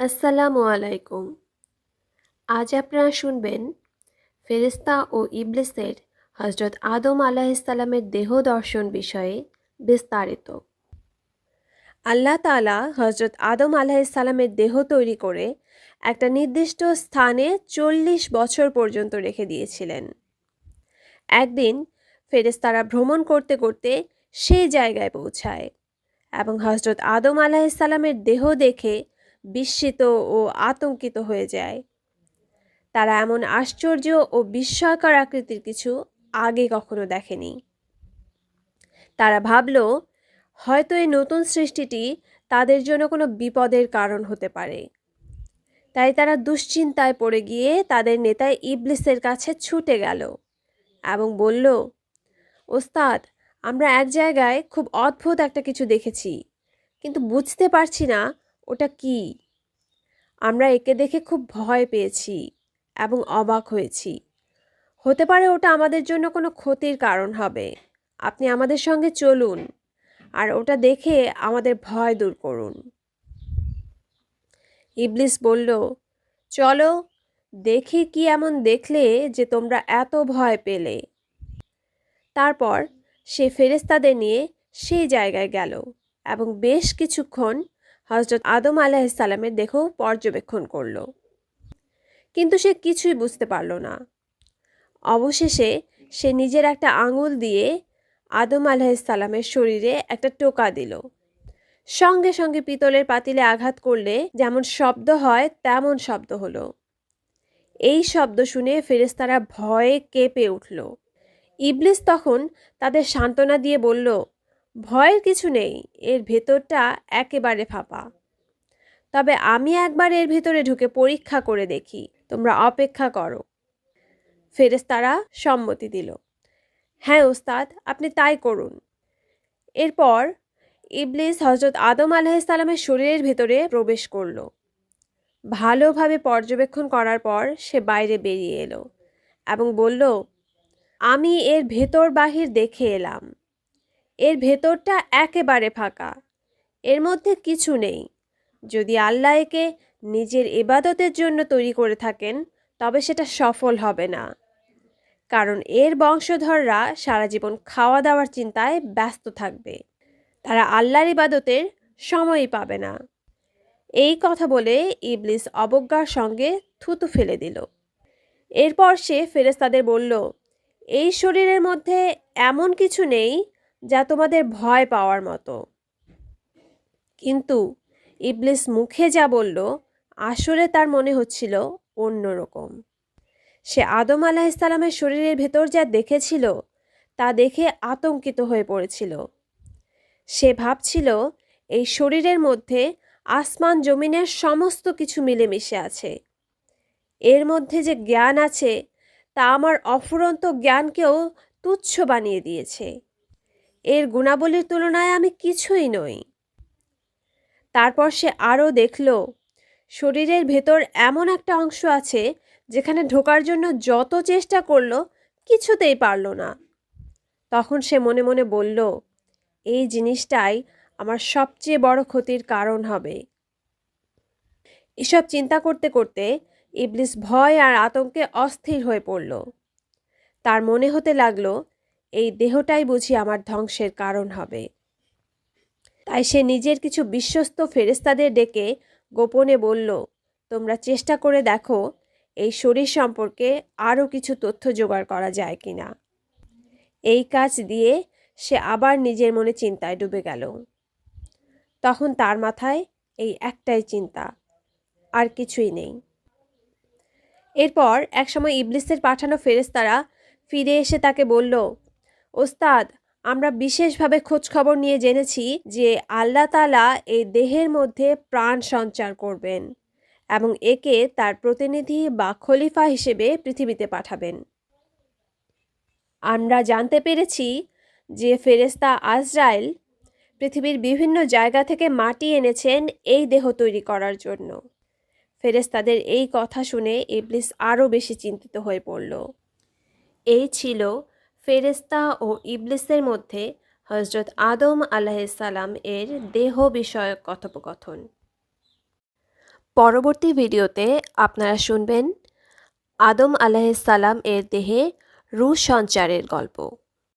আসসালামু আলাইকুম। আজ আপনারা শুনবেন ফেরেশতা ও ইবলিসের হযরত আদম আলাইহিসসালামের দেহ দর্শন বিষয়ে বিস্তারিত। আল্লাহ তাআলা হযরত আদম আলাইহিসসালামের দেহ তৈরি করে একটা নির্দিষ্ট স্থানে ৪০ বছর পর্যন্ত রেখে দিয়েছিলেন। একদিন ফেরেশতারা ভ্রমণ করতে করতে সেই জায়গায় পৌঁছায় এবং হযরত আদম আলাইহিসসালামের দেহ দেখে বিস্মিত ও আতঙ্কিত হয়ে যায়। তারা এমন আশ্চর্য ও বিস্ময়কর আকৃতির কিছু আগে কখনো দেখেনি। তারা ভাবল, হয়তো এই নতুন সৃষ্টিটি তাদের জন্য কোনো বিপদের কারণ হতে পারে। তাই তারা দুশ্চিন্তায় পড়ে গিয়ে তাদের নেতা ইবলিসের কাছে ছুটে গেল এবং বলল, ওস্তাদ, আমরা এক জায়গায় খুব অদ্ভুত একটা কিছু দেখেছি, কিন্তু বুঝতে পারছি না ওটা কি। আমরা একে দেখে খুব ভয় পেয়েছি এবং অবাক হয়েছি। হতে পারে ওটা আমাদের জন্য কোনো ক্ষতির কারণ হবে। আপনি আমাদের সঙ্গে চলুন আর ওটা দেখে আমাদের ভয় দূর করুন। ইবলিস বলল, চলো দেখি কি এমন দেখলে যে তোমরা এত ভয় পেলে। তারপর সে ফেরেশতাদের নিয়ে সেই জায়গায় গেল এবং বেশ কিছুক্ষণ হযরত আদম আলাইহিসসালামের দেহ পর্যবেক্ষণ করল, কিন্তু সে কিছুই বুঝতে পারল না। অবশেষে সে নিজের একটা আঙুল দিয়ে আদম আলাইহিসসালামের শরীরে একটা টোকা দিল। সঙ্গে সঙ্গে পিতলের পাতিলে আঘাত করলে যেমন শব্দ হয় তেমন শব্দ হলো। এই শব্দ শুনে ফেরেশতারা ভয়ে কেঁপে উঠল। ইবলিস তখন তাদের সান্ত্বনা দিয়ে বলল, ভয়ের কিছু নেই, এর ভেতরটা একেবারে ফাঁপা। তবে আমি একবার এর ভেতরে ঢুকে পরীক্ষা করে দেখি, তোমরা অপেক্ষা করো। ফেরেশতারা সম্মতি দিল। হ্যাঁ ওস্তাদ, আপনি তাই করুন। এরপর ইবলিস হযরত আদম আলাইহিসসালামের শরীরের ভেতরে প্রবেশ করল। ভালোভাবে পর্যবেক্ষণ করার পর সে বাইরে বেরিয়ে এলো এবং বলল, আমি এর ভেতর বাহির দেখে এলাম। এর ভেতরটা একেবারে ফাঁকা, এর মধ্যে কিছু নেই। যদি আল্লাহ একে নিজের ইবাদতের জন্য তৈরি করে থাকেন তবে সেটা সফল হবে না, কারণ এর বংশধররা সারা জীবন খাওয়া দাওয়ার চিন্তায় ব্যস্ত থাকবে। তারা আল্লাহর ইবাদতের সময়ই পাবে না। এই কথা বলে ইবলিস অবজ্ঞার সঙ্গে থুতু ফেলে দিল। এরপর সে ফেরেশতাদের বলল, এই শরীরের মধ্যে এমন কিছু নেই যা তোমাদের ভয় পাওয়ার মতো। কিন্তু ইবলিস মুখে যা বলল আসলে তার মনে হচ্ছিল অন্যরকম। সে আদম আলাইহিসসালামের শরীরের ভেতর যা দেখেছিল তা দেখে আতঙ্কিত হয়ে পড়েছিল। সে ভাবছিল, এই শরীরের মধ্যে আসমান জমিনের সমস্ত কিছু মিলেমিশে আছে। এর মধ্যে যে জ্ঞান আছে তা আমার অফুরন্ত জ্ঞানকেও তুচ্ছ বানিয়ে দিয়েছে। এর গুণাবলীর তুলনায় আমি কিছুই নই। তারপর সে আরও দেখল, শরীরের ভেতর এমন একটা অংশ আছে যেখানে ঢোকার জন্য যত চেষ্টা করল কিছুতেই পারল না। তখন সে মনে মনে বলল, এই জিনিসটাই আমার সবচেয়ে বড় ক্ষতির কারণ হবে। এসব চিন্তা করতে করতে ইবলিস ভয় আর আতঙ্কে অস্থির হয়ে পড়ল। তার মনে হতে লাগলো, এই দেহটাই বুঝি আমার ধ্বংসের কারণ হবে। তাই সে নিজের কিছু বিশ্বস্ত ফেরেশতাদের ডেকে গোপনে বলল, তোমরা চেষ্টা করে দেখো এই শরীর সম্পর্কে আরও কিছু তথ্য জোগাড় করা যায় কিনা। এই কাজ দিয়ে সে আবার নিজের মনে চিন্তায় ডুবে গেল। তখন তার মাথায় এই একটাই চিন্তা, আর কিছুই নেই। এরপর একসময় ইবলিসের পাঠানো ফেরেশতারা ফিরে এসে তাকে বলল, ওস্তাদ, আমরা বিশেষভাবে খোঁজখবর নিয়ে জেনেছি যে আল্লাহ তাআলা এই দেহের মধ্যে প্রাণ সঞ্চার করবেন এবং একে তার প্রতিনিধি বা খলিফা হিসেবে পৃথিবীতে পাঠাবেন। আমরা জানতে পেরেছি যে ফেরেশতা আজরাইল পৃথিবীর বিভিন্ন জায়গা থেকে মাটি এনেছেন এই দেহ তৈরি করার জন্য। ফেরেশতাদের এই কথা শুনে ইবলিস আরও বেশি চিন্তিত হয়ে পড়ল। এই ছিল ফেরেশতা ও ইবলিসের মধ্যে হযরত আদম আলাইহিসসালাম এর দেহ বিষয়ক কথোপকথন। পরবর্তী ভিডিওতে আপনারা শুনবেন আদম আলাইহিস সালাম এর দেহে রূহ সঞ্চারের গল্প।